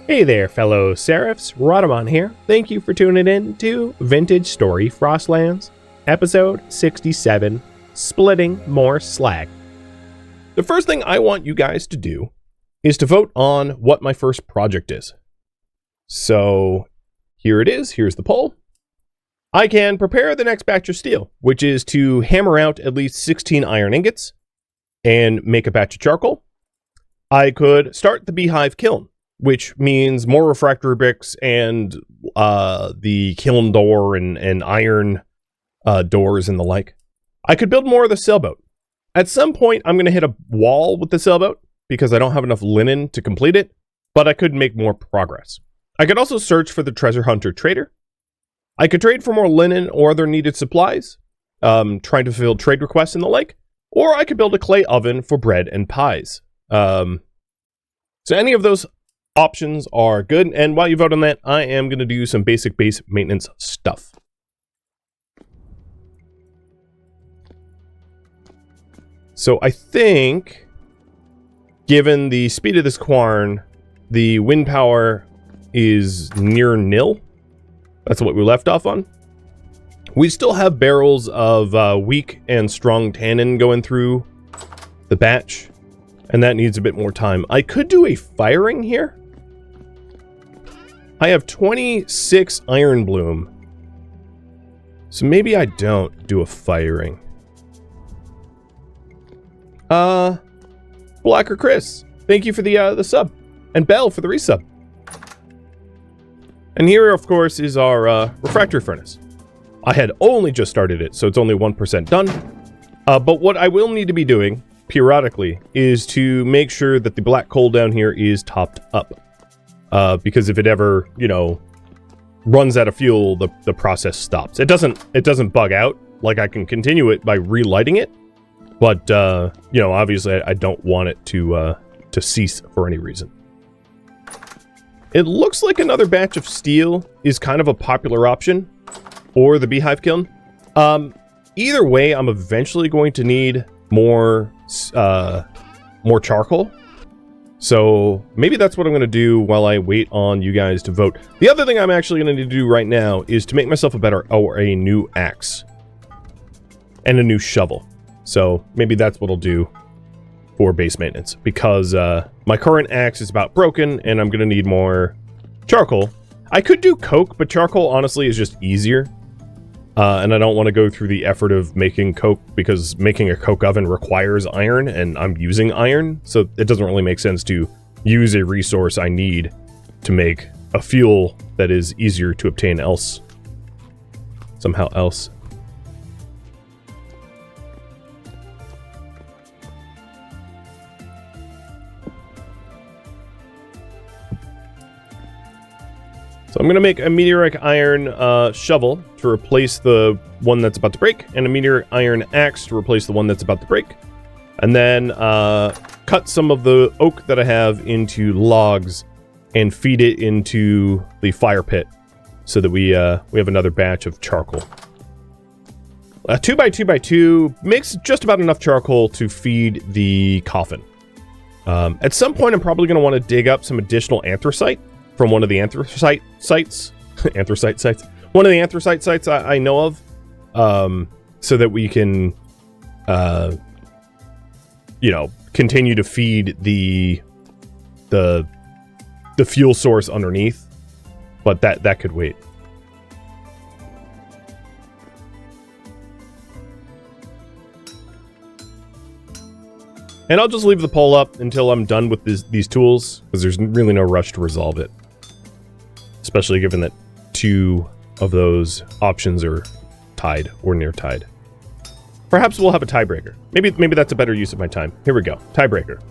Hey there, fellow Seraphs. Rhadamant here. Thank you for tuning in to Vintage Story Frostlands, episode 67, Splitting More Slag. The first thing I want you guys to do is to vote on what my first project is. So here it is. Here's the poll. I can prepare the next batch of steel, which is to hammer out at least 16 iron ingots and make a batch of charcoal. I could start the Beehive kiln, which means more refractory bricks and the kiln door and iron doors and the like. I could build more of the sailboat. At some point, I'm going to hit a wall with the sailboat because I don't have enough linen to complete it, but I could make more progress. I could also search for the treasure hunter trader. I could trade for more linen or other needed supplies, trying to fulfill trade requests and the like, or I could build a clay oven for bread and pies. So any of those options are good, and while you vote on that, I am going to do some basic base maintenance stuff. So I think, given the speed of this Quarn, the wind power is near nil. That's what we left off on. We still have barrels of weak and strong tannin going through the batch, and that needs a bit more time. I could do a firing here. I have 26 iron bloom, so maybe I don't do a firing. Blacker Chris, thank you for the sub, and Bell for the resub. And here, of course, is our refractory furnace. I had only just started it, so it's only 1% done. But what I will need to be doing periodically is to make sure that the black coal down here is topped up. Because if it ever, runs out of fuel, the process stops. It doesn't bug out. Like, I can continue it by relighting it. But, obviously I don't want it to cease for any reason. It looks like another batch of steel is kind of a popular option, or the Beehive kiln. Either way, I'm eventually going to need more charcoal. So maybe that's what I'm going to do while I wait on you guys to vote. The other thing I'm actually going to do right now is to make myself a new axe and a new shovel. So maybe that's what I'll do for base maintenance, because my current axe is about broken and I'm gonna need more charcoal. I could do coke, but charcoal honestly is just easier, and I don't want to go through the effort of making coke, because making a coke oven requires iron and I'm using iron, so it doesn't really make sense to use a resource I need to make a fuel that is easier to obtain somehow else. So I'm going to make a meteoric iron shovel to replace the one that's about to break, and a meteoric iron axe to replace the one that's about to break. And then cut some of the oak that I have into logs and feed it into the fire pit so that we have another batch of charcoal. 2x2x2 makes just about enough charcoal to feed the coffin. At some point, I'm probably going to want to dig up some additional anthracite from one of the anthracite sites. Anthracite sites? One of the anthracite sites I know of, so that we can, continue to feed the fuel source underneath. But that could wait. And I'll just leave the poll up until I'm done with these tools, because there's really no rush to resolve it. Especially given that 2 of those options are tied or near tied. Perhaps we'll have a tiebreaker. Maybe that's a better use of my time. Here we go. Tiebreaker.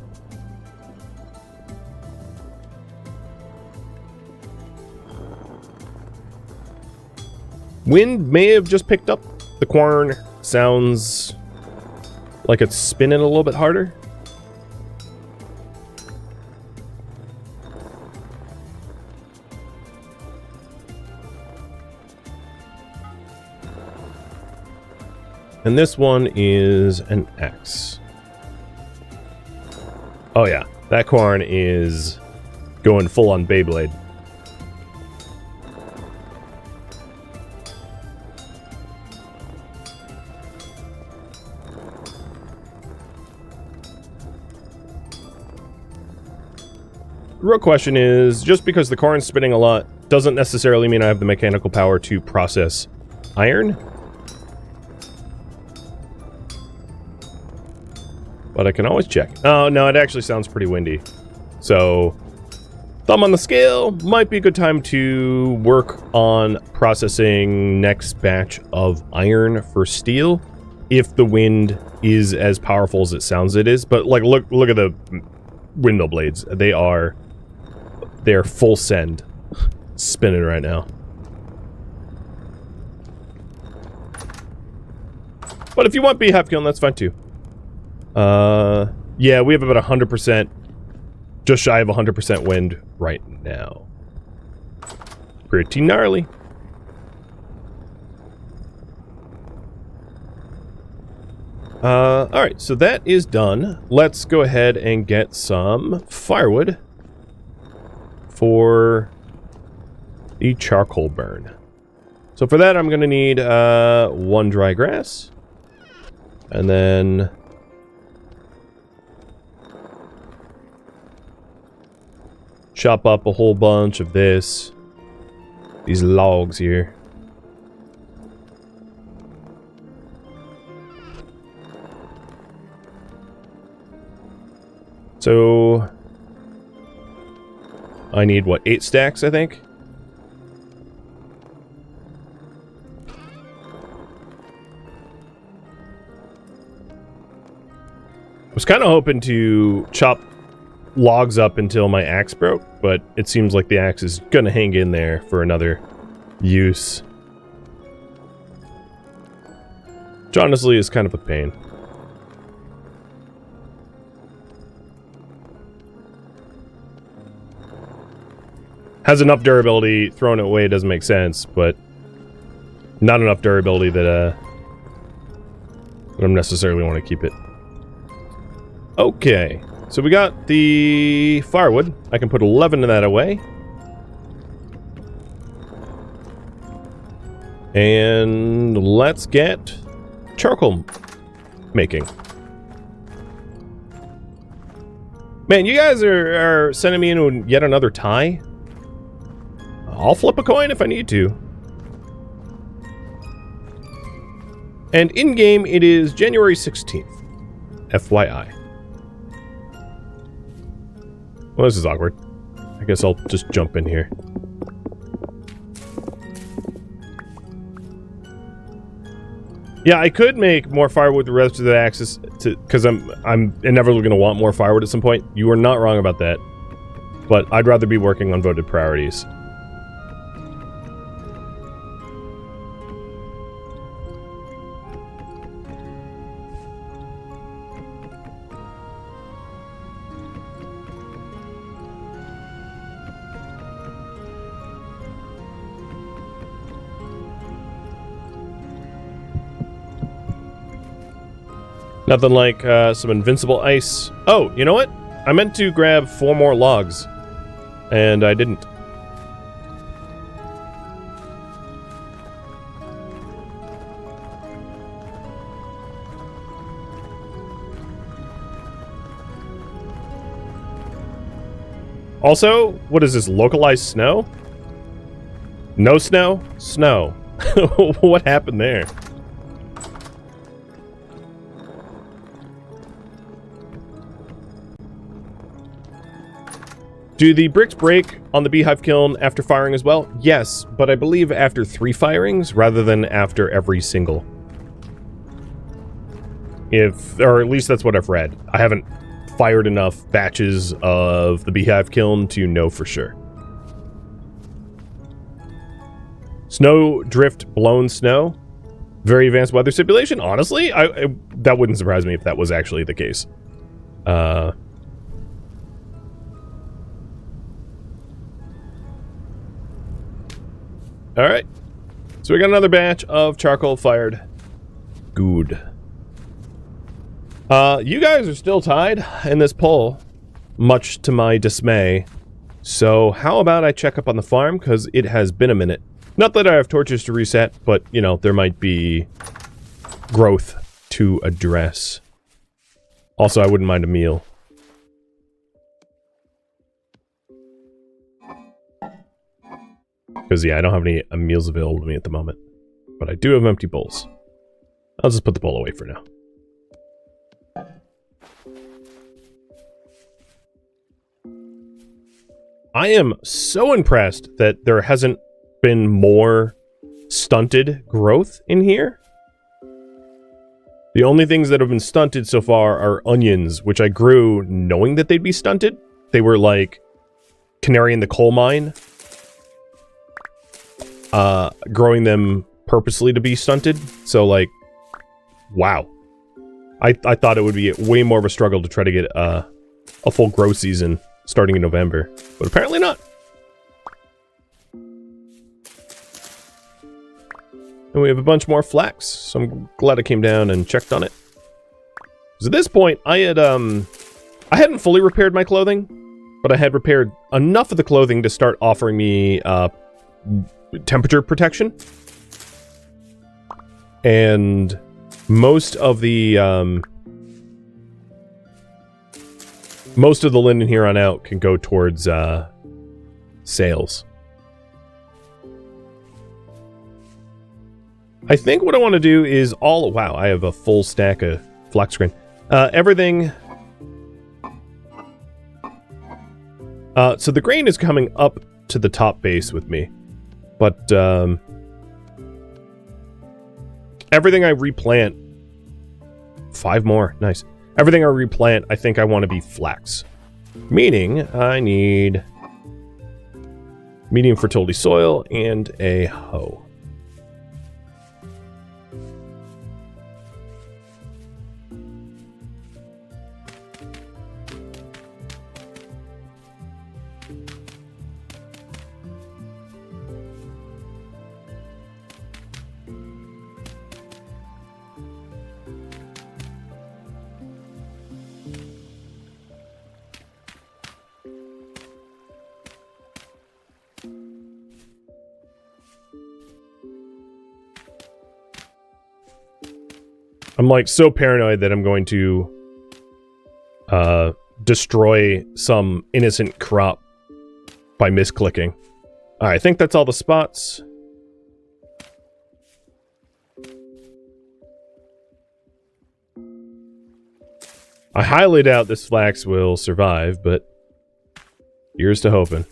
Wind may have just picked up. The Quarn sounds like it's spinning a little bit harder. And this one is an X. Oh yeah, that Quarn is going full on Beyblade. The real question is, just because the corn's spinning a lot doesn't necessarily mean I have the mechanical power to process iron. But I can always check. Oh, no, it actually sounds pretty windy. So, thumb on the scale, might be a good time to work on processing next batch of iron for steel, if the wind is as powerful as it sounds it is. But, like, look at the windmill blades. They're full send spinning right now. But if you want Beehive kiln, that's fine too. Yeah, we have about 100%, just shy of 100% wind right now. Pretty gnarly. Alright, so that is done. Let's go ahead and get some firewood for the charcoal burn. So for that, I'm going to need 1 dry grass. And then chop up a whole bunch of these logs here. So I need, what, 8 stacks, I think? I was kind of hoping to chop logs up until my axe broke, but it seems like the axe is gonna hang in there for another use. Which honestly is kind of a pain. Has enough durability, throwing it away doesn't make sense, but not enough durability that I don't necessarily want to keep it. Okay, so we got the firewood. I can put 11 of that away. And let's get charcoal making. Man, you guys are sending me into yet another tie. I'll flip a coin if I need to. And in-game, it is January 16th. FYI. Well, this is awkward. I guess I'll just jump in here. Yeah, I could make more firewood with the rest of the axes, because I'm inevitably going to want more firewood at some point. You are not wrong about that. But I'd rather be working on voted priorities. Nothing like some invincible ice. Oh, you know what? I meant to grab 4 more logs, and I didn't. Also, what is this, localized snow? No snow? Snow. What happened there? Do the bricks break on the Beehive kiln after firing as well? Yes, but I believe after 3 firings rather than after every single. Or at least that's what I've read. I haven't fired enough batches of the Beehive kiln to know for sure. Snow drift blown snow. Very advanced weather stipulation. Honestly, that wouldn't surprise me if that was actually the case. Alright, so we got another batch of charcoal fired. Good. You guys are still tied in this poll, much to my dismay. So how about I check up on the farm, because it has been a minute. Not that I have torches to reset, but, you know, there might be growth to address. Also, I wouldn't mind a meal. Because, yeah, I don't have any meals available to me at the moment. But I do have empty bowls. I'll just put the bowl away for now. I am so impressed that there hasn't been more stunted growth in here. The only things that have been stunted so far are onions, which I grew knowing that they'd be stunted. They were like canary in the coal mine. Growing them purposely to be stunted. So like, wow. I thought it would be way more of a struggle to try to get a full grow season starting in November, but apparently not. And we have a bunch more flax, so I'm glad I came down and checked on it. Because at this point, I hadn't fully repaired my clothing, but I had repaired enough of the clothing to start offering me temperature protection. And most of the linen here on out can go towards sales. I think what I want to do is all... Wow, I have a full stack of flax grain. Everything... so the grain is coming up to the top base with me. But, everything I replant... 5 more. Nice. Everything I replant, I think I want to be flax. Meaning, I need... medium fertility soil and a hoe. I'm like so paranoid that I'm going to destroy some innocent crop by misclicking. Alright, I think that's all the spots. I highly doubt this flax will survive, but here's to hoping.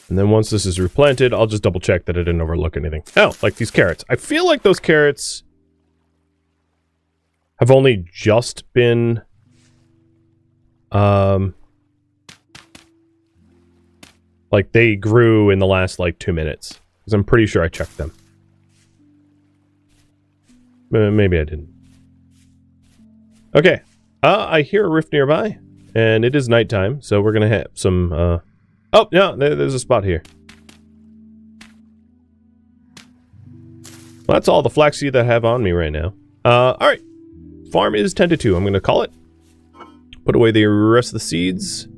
And then once this is replanted, I'll just double check that I didn't overlook anything. Oh, like these carrots. I feel like those carrots have only just been... like they grew in the last like 2 minutes. Because I'm pretty sure I checked them. Maybe I didn't. Okay. I hear a rift nearby. And it is nighttime, so we're gonna have some, Oh, yeah, there's a spot here. Well, that's all the flaxseed that I have on me right now. Alright. Farm is 10 to 2. I'm going to call it. Put away the rest of the seeds.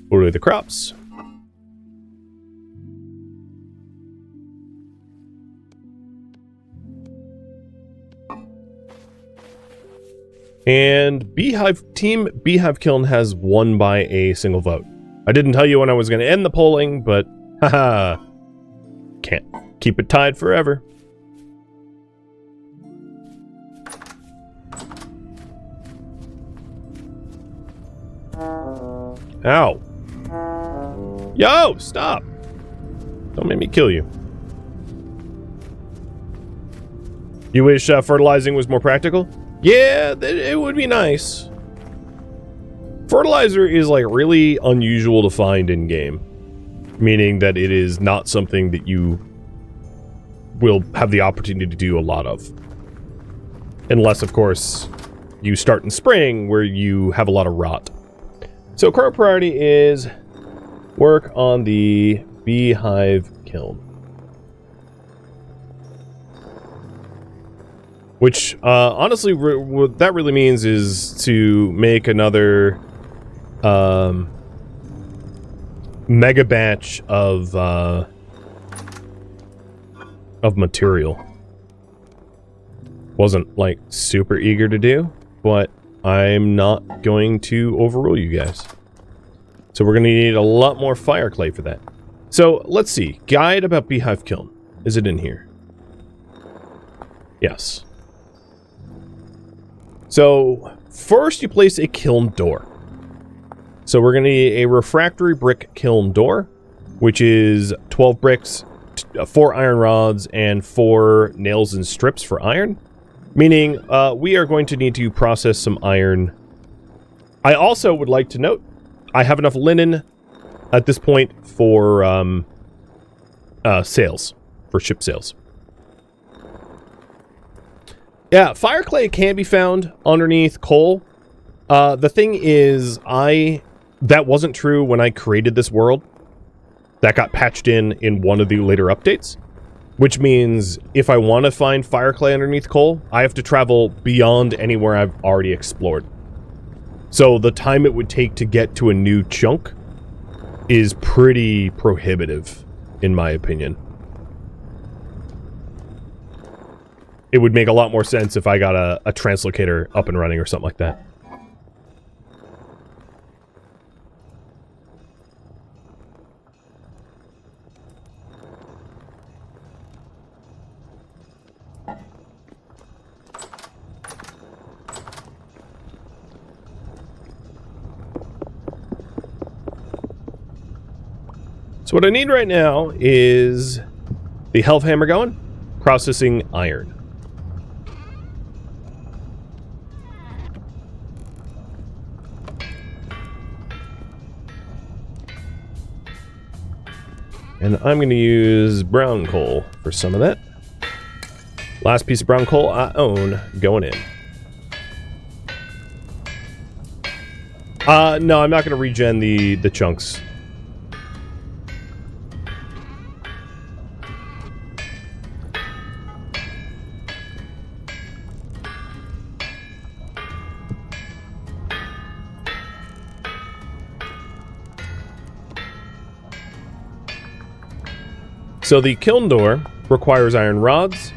Put away the crops. And Team Beehive Kiln has won by a single vote. I didn't tell you when I was going to end the polling, but haha, can't keep it tied forever. Ow. Yo, stop. Don't make me kill you. You wish fertilizing was more practical? Yeah, it would be nice. Fertilizer is like really unusual to find in game, meaning that it is not something that you will have the opportunity to do a lot of. Unless, of course, you start in spring where you have a lot of rot. So current priority is work on the Beehive kiln. Which, honestly, what that really means is to make another mega batch of material. Wasn't, like, super eager to do, but I'm not going to overrule you guys. So we're going to need a lot more fire clay for that. So, let's see. Guide about Beehive kiln. Is it in here? Yes. So, first you place a kiln door. So we're going to need a refractory brick kiln door, which is 12 bricks, 4 iron rods, and 4 nails and strips for iron. Meaning, we are going to need to process some iron. I also would like to note, I have enough linen at this point for sails, for ship sails. Yeah, fire clay can be found underneath coal. The thing is, that wasn't true when I created this world. That got patched in one of the later updates. Which means, if I want to find fire clay underneath coal, I have to travel beyond anywhere I've already explored. So the time it would take to get to a new chunk is pretty prohibitive, in my opinion. It would make a lot more sense if I got a translocator up and running or something like that. So what I need right now is the health hammer going, processing iron. And I'm going to use brown coal for some of that. Last piece of brown coal I own going in. No, I'm not going to regen the chunks. So the kiln door requires iron rods,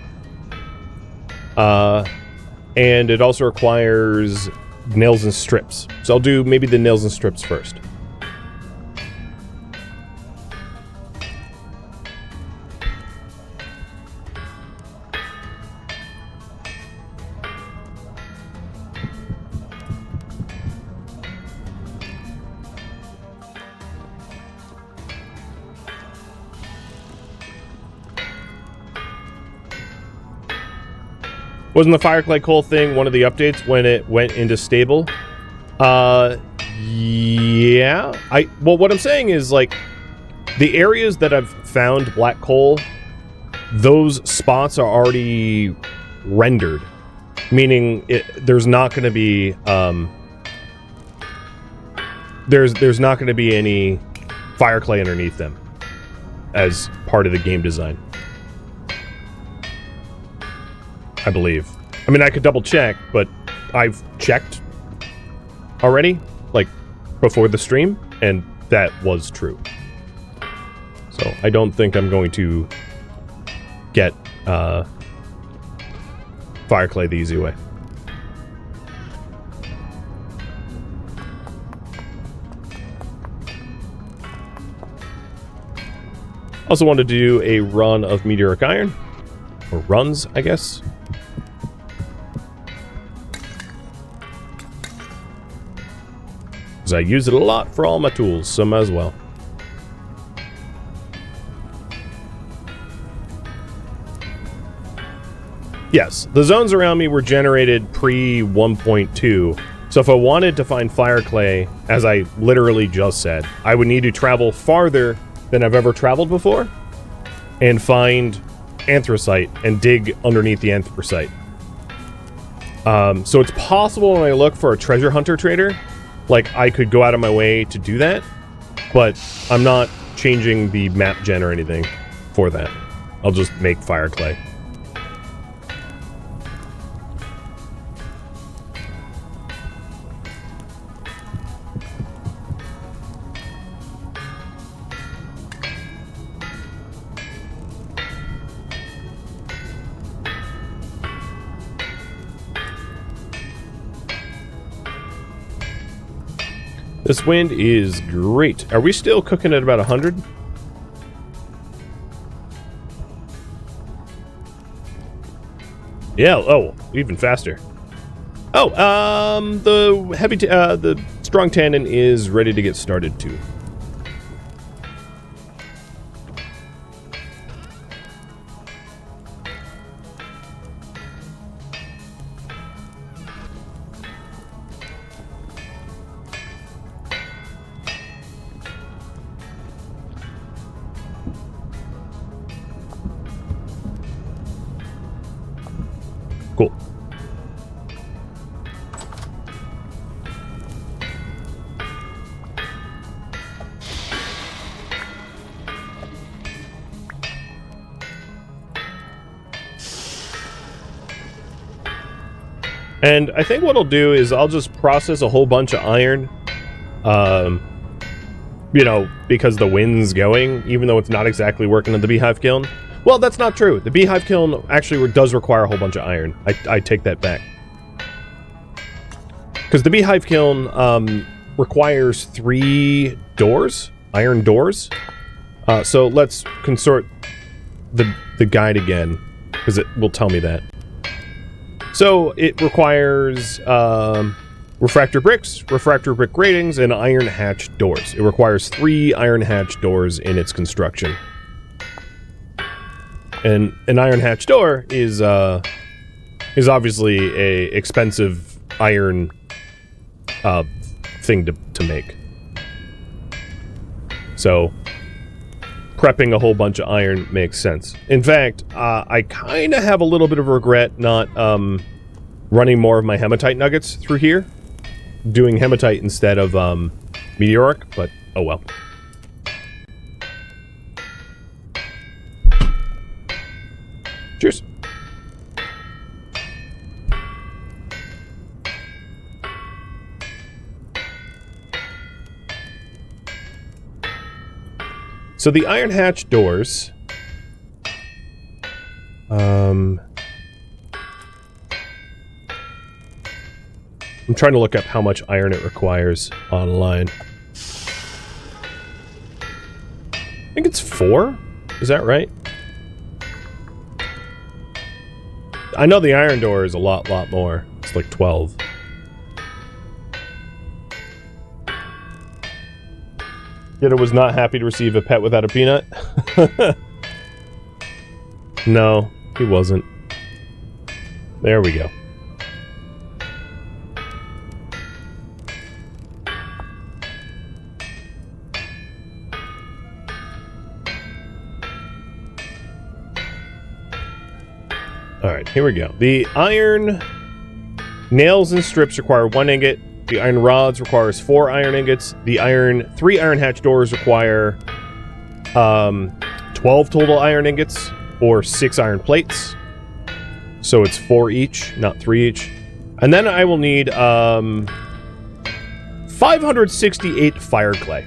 and it also requires nails and strips. So I'll do maybe the nails and strips first. Wasn't the fire clay coal thing one of the updates when it went into stable? Yeah. Well, what I'm saying is, like, the areas that I've found black coal, those spots are already rendered. Meaning, there's not going to be, there's not going to be any fire clay underneath them as part of the game design. I believe. I mean, I could double check, but I've checked already, like, before the stream, and that was true. So, I don't think I'm going to get fire clay the easy way. Also wanted to do a run of meteoric iron, or runs, I guess. I use it a lot for all my tools, so might as well. Yes, the zones around me were generated pre 1.2, so if I wanted to find fire clay, as I literally just said, I would need to travel farther than I've ever traveled before, and find anthracite and dig underneath the anthracite. So it's possible when I look for a treasure hunter trader, like I could go out of my way to do that, but I'm not changing the map gen or anything for that. I'll just make fire clay. This wind is great. Are we still cooking at about 100? Yeah, oh, even faster. Oh, the strong tannin is ready to get started too. Cool. And I think what I'll do is I'll just process a whole bunch of iron, you know, because the wind's going, even though it's not exactly working in the Beehive kiln. Well, that's not true. The Beehive kiln actually does require a whole bunch of iron. I take that back. Because the Beehive kiln requires 3 doors, iron doors. So let's consort the guide again, because it will tell me that. So it requires refractor bricks, refractor brick gratings, and iron hatch doors. It requires 3 iron hatch doors in its construction. And an iron hatch door is obviously a expensive iron thing to make. So prepping a whole bunch of iron makes sense. In fact, I kind of have a little bit of regret not running more of my hematite nuggets through here, doing hematite instead of meteoric, but oh well. Cheers. So the iron hatch doors, I'm trying to look up how much iron it requires online. I think it's 4. Is that right? I know the iron door is a lot more. It's like 12. Yet it was not happy to receive a pet without a peanut. No, he wasn't. There we go. Alright, here we go. The iron nails and strips require 1 ingot. The iron rods requires 4 iron ingots. The 3 iron hatch doors require 12 total iron ingots, or 6 iron plates. So it's 4 each, not 3 each. And then I will need 568 fire clay.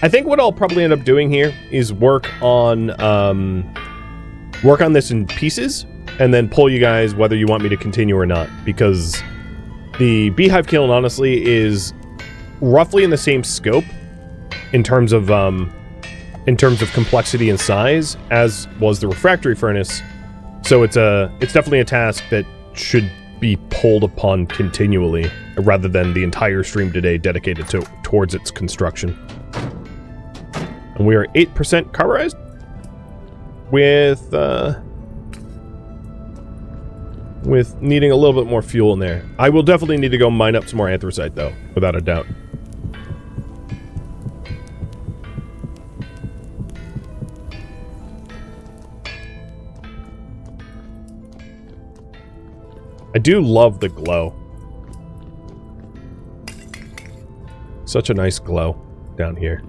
I think what I'll probably end up doing here is work on this in pieces, and then pull you guys whether you want me to continue or not, because the Beehive kiln honestly is roughly in the same scope in terms of complexity and size as was the refractory furnace. So it's definitely a task that should be pulled upon continually, rather than the entire stream today dedicated towards its construction. And we are 8% carburized with needing a little bit more fuel in there. I will definitely need to go mine up some more anthracite though, without a doubt. I do love the glow. Such a nice glow down here.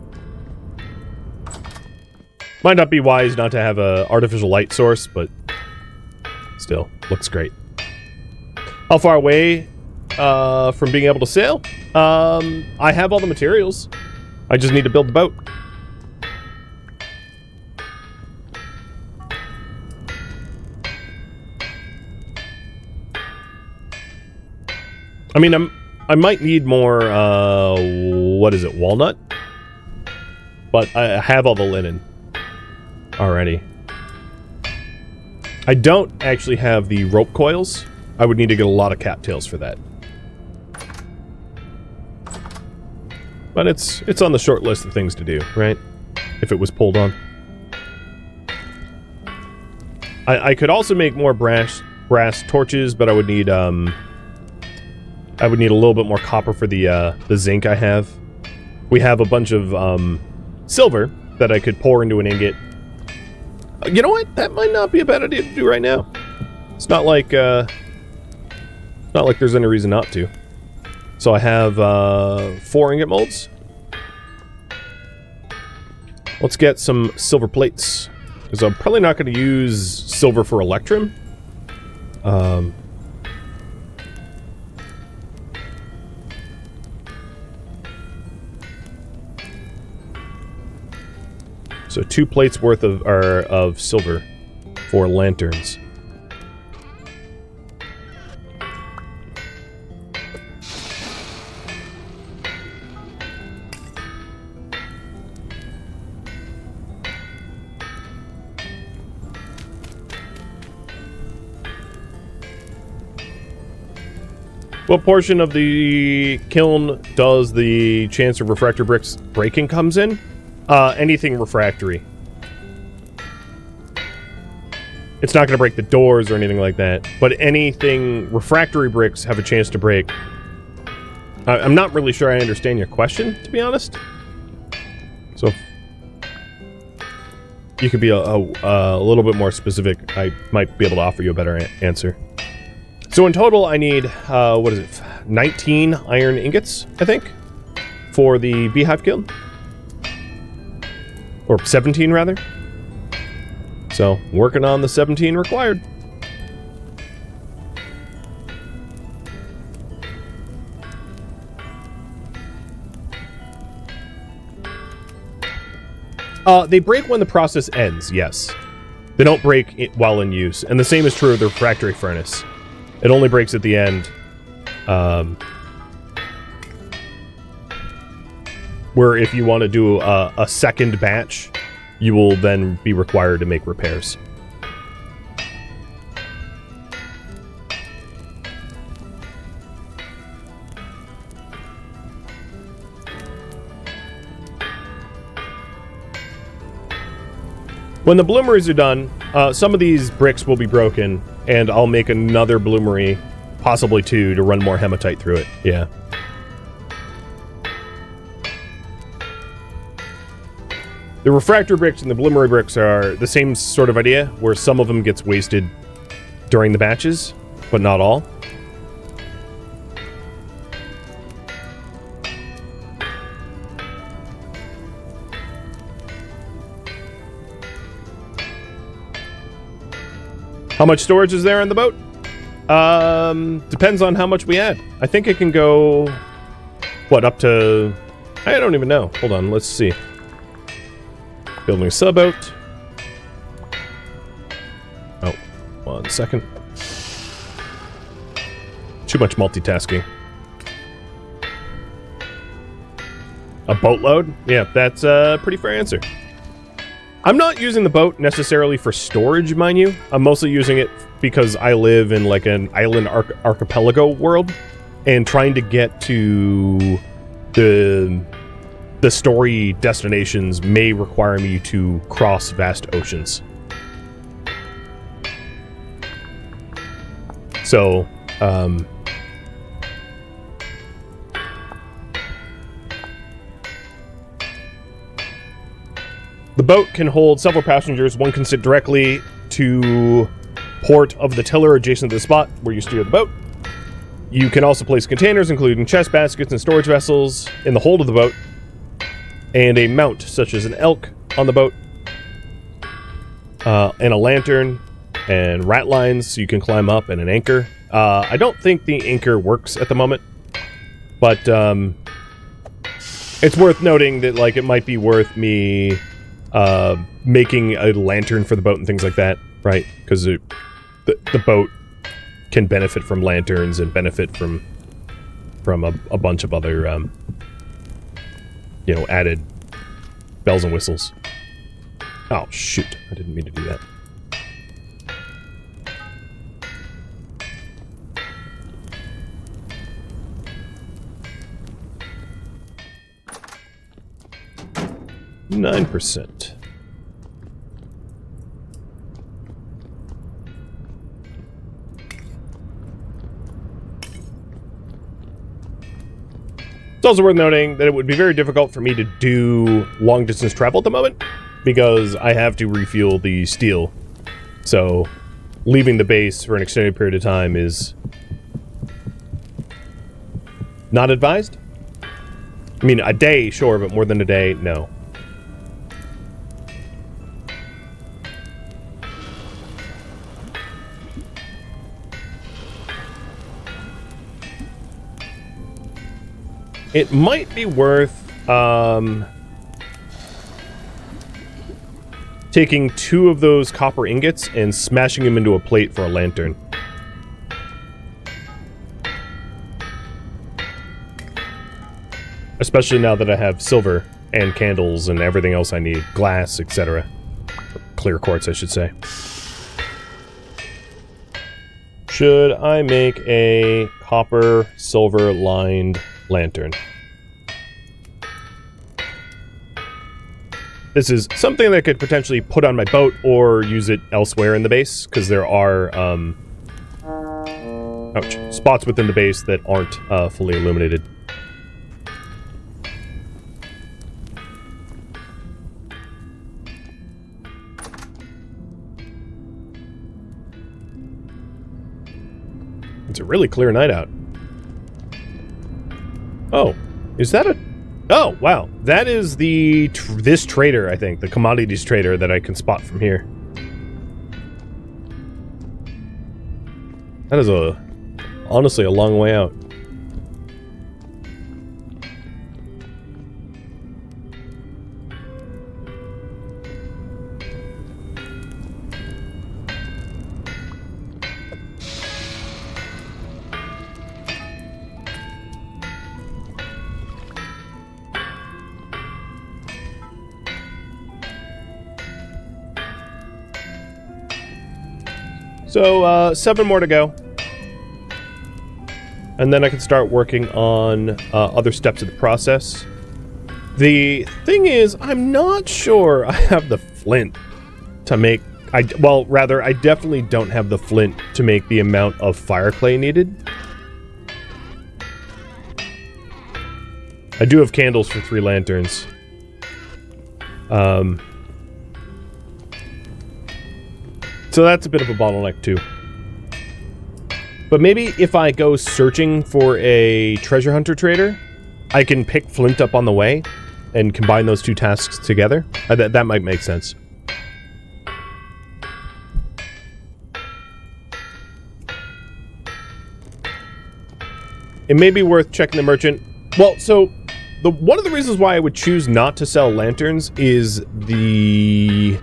Might not be wise not to have a artificial light source, but still, looks great. How far away from being able to sail? I have all the materials. I just need to build the boat. I mean, I might need more, what is it, walnut? But I have all the linen already. I don't actually have the rope coils. I would need to get a lot of cattails for that. But it's on the short list of things to do, right? If it was pulled on. I could also make more brass torches, but I would need a little bit more copper for the zinc I have. We have a bunch of silver that I could pour into an ingot. You know what? That might not be a bad idea to do right now. It's not like there's any reason not to. So I have 4 ingot molds. Let's get some silver plates, because I'm probably not going to use silver for electrum. So 2 plates worth of silver for lanterns. What portion of the kiln does the chance of refractor bricks breaking comes in? Anything refractory. It's not going to break the doors or anything like that, but anything refractory bricks have a chance to break. I'm not really sure I understand your question, to be honest. So if you could be a little bit more specific, I might be able to offer you a better answer. So in total, I need, what is it, 19 iron ingots, I think, for the Beehive kiln. Or 17, rather. So, working on the 17 required. They break when the process ends, yes. They don't break it while in use. And the same is true of the refractory furnace. It only breaks at the end. Where if you want to do a second batch, you will then be required to make repairs. When the bloomeries are done, some of these bricks will be broken, and I'll make another bloomery, possibly 2, to run more hematite through it. Yeah. The refractor bricks and the bloomery bricks are the same sort of idea, where some of them gets wasted during the batches, but not all. How much storage is there on the boat? Depends on how much we add. I think it can go, what, up to... I don't even know. Hold on, let's see. Building a sub-boat. Oh, 1 second. Too much multitasking. A boatload? Yeah, that's a pretty fair answer. I'm not using the boat necessarily for storage, mind you. I'm mostly using it because I live in like an island archipelago world, and trying to get to the story destinations may require me to cross vast oceans. So, the boat can hold several passengers. One can sit directly to port of the tiller adjacent to the spot where you steer the boat. You can also place containers, including chest baskets and storage vessels, in the hold of the boat, and a mount, such as an elk, on the boat, and a lantern, and rat lines so you can climb up, and an anchor. I don't think the anchor works at the moment, but it's worth noting that, like, it might be worth me making a lantern for the boat and things like that, right? Because the boat can benefit from lanterns and benefit from a bunch of other, you know, added bells and whistles. Oh, shoot. I didn't mean to do that. %. It's also worth noting that it would be very difficult for me to do long-distance travel at the moment, because I have to refuel the steel. So, leaving the base for an extended period of time is not advised. I mean, a day, sure, but more than a day, no. It might be worth taking 2 of those copper ingots and smashing them into a plate for a lantern. Especially now that I have silver and candles and everything else I need. Glass, etc. Clear quartz, I should say. Should I make a copper, silver lined lantern? This is something that I could potentially put on my boat or use it elsewhere in the base, because there are spots within the base that aren't fully illuminated. It's a really clear night out. Oh, is that a... Oh, wow. That is the... this trader, I think. The commodities trader that I can spot from here. That is honestly a long way out. So, 7 more to go. And then I can start working on other steps of the process. The thing is, I'm not sure I have the flint to make... well, rather, I definitely don't have the flint to make the amount of fire clay needed. I do have candles for 3 lanterns. So that's a bit of a bottleneck, too. But maybe if I go searching for a treasure hunter trader, I can pick flint up on the way and combine those 2 tasks together. That might make sense. It may be worth checking the merchant. Well, so one of the reasons why I would choose not to sell lanterns is the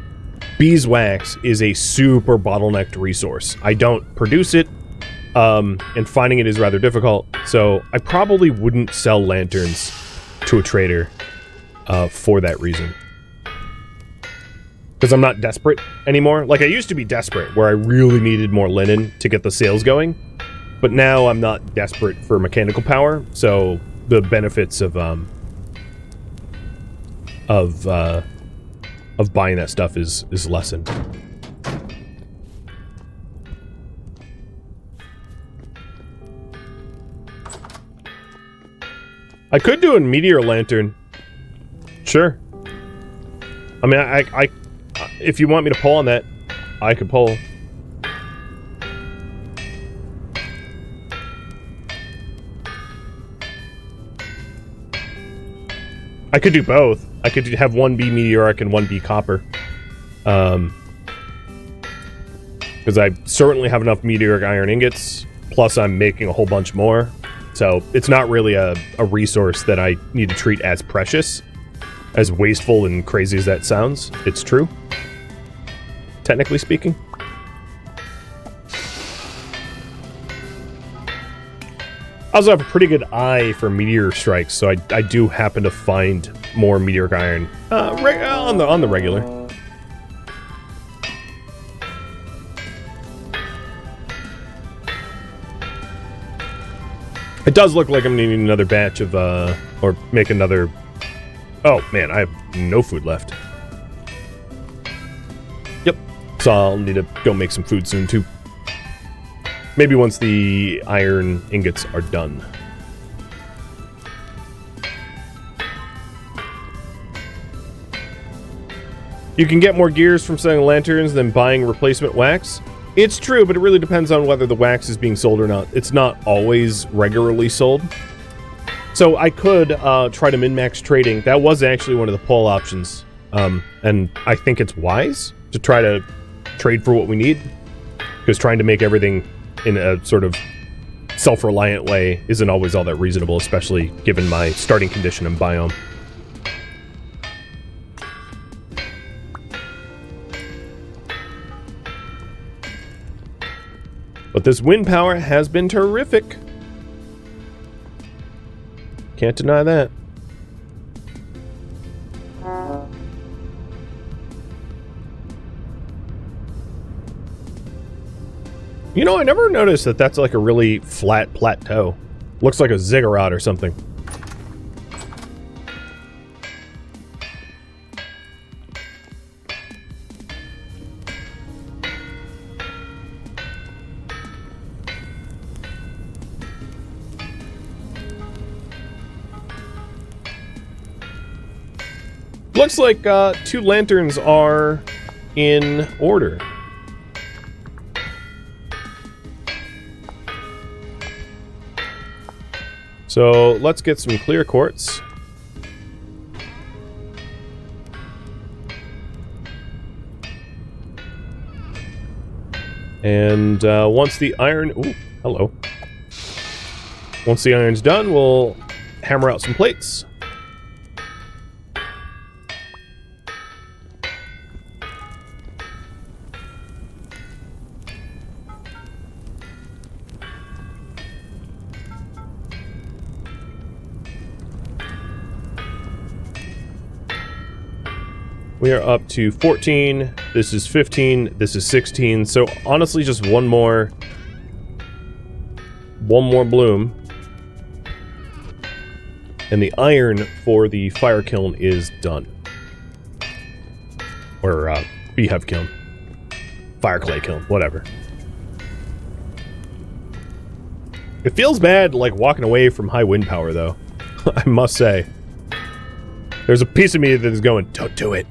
beeswax is a super bottlenecked resource. I don't produce it, and finding it is rather difficult, so I probably wouldn't sell lanterns to a trader for that reason. Because I'm not desperate anymore. Like, I used to be desperate, where I really needed more linen to get the sales going, but now I'm not desperate for mechanical power, so the benefits of buying that stuff is lessened. I could do a meteor lantern. Sure. I mean, I if you want me to pull on that, I could pull. I could do both. I could have one be meteoric and one be copper. Because I certainly have enough meteoric iron ingots, plus I'm making a whole bunch more. So it's not really a resource that I need to treat as precious. As wasteful and crazy as that sounds, it's true. Technically speaking. I also have a pretty good eye for meteor strikes, so I do happen to find more meteoric iron on the regular. It does look like I'm needing another batch of, or make another... Oh, man, I have no food left. Yep, so I'll need to go make some food soon, too. Maybe once the iron ingots are done. You can get more gears from selling lanterns than buying replacement wax. It's true, but it really depends on whether the wax is being sold or not. It's not always regularly sold. So I could try to min-max trading. That was actually one of the poll options. And I think it's wise to try to trade for what we need. Because trying to make everything in a sort of self-reliant way isn't always all that reasonable, especially given my starting condition and biome. But this wind power has been terrific. Can't deny that. You know, I never noticed that that's like a really flat plateau. Looks like a ziggurat or something. Looks like 2 lanterns are in order. So let's get some clear quartz. And once the iron... Ooh, hello. Once the iron's done, we'll hammer out some plates. We are up to 14, this is 15, this is 16, so honestly just one more bloom. And the iron for the fire kiln is done. Or beehive kiln. Fire clay kiln, whatever. It feels bad like walking away from high wind power though, I must say. There's a piece of me that is going, don't do it.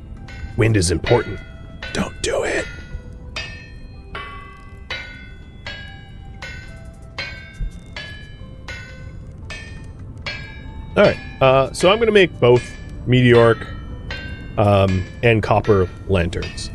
Wind is important. Don't do it. Alright, so I'm going to make both meteoric and copper lanterns.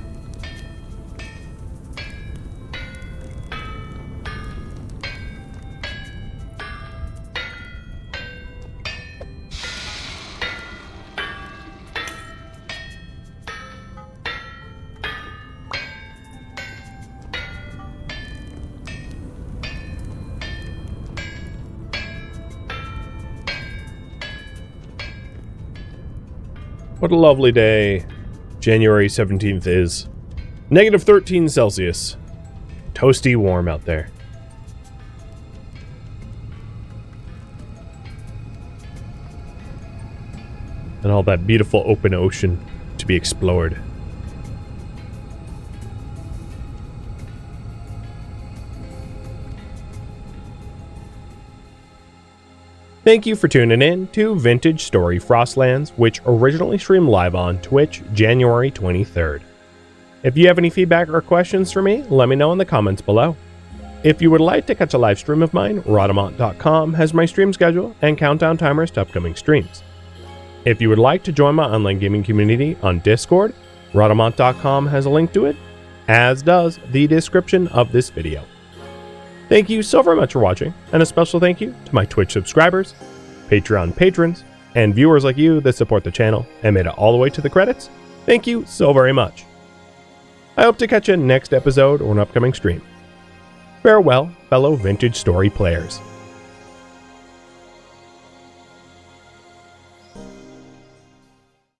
What a lovely day January 17th is. Negative 13 Celsius. Toasty warm out there. And all that beautiful open ocean to be explored. Thank you for tuning in to Vintage Story Frostlands, which originally streamed live on Twitch January 23rd. If you have any feedback or questions for me, let me know in the comments below. If you would like to catch a live stream of mine, Rhadamant.com has my stream schedule and countdown timers to upcoming streams. If you would like to join my online gaming community on Discord, Rhadamant.com has a link to it, as does the description of this video. Thank you so very much for watching, and a special thank you to my Twitch subscribers, Patreon patrons, and viewers like you that support the channel and made it all the way to the credits. Thank you so very much. I hope to catch you next episode or an upcoming stream. Farewell, fellow vintage story players.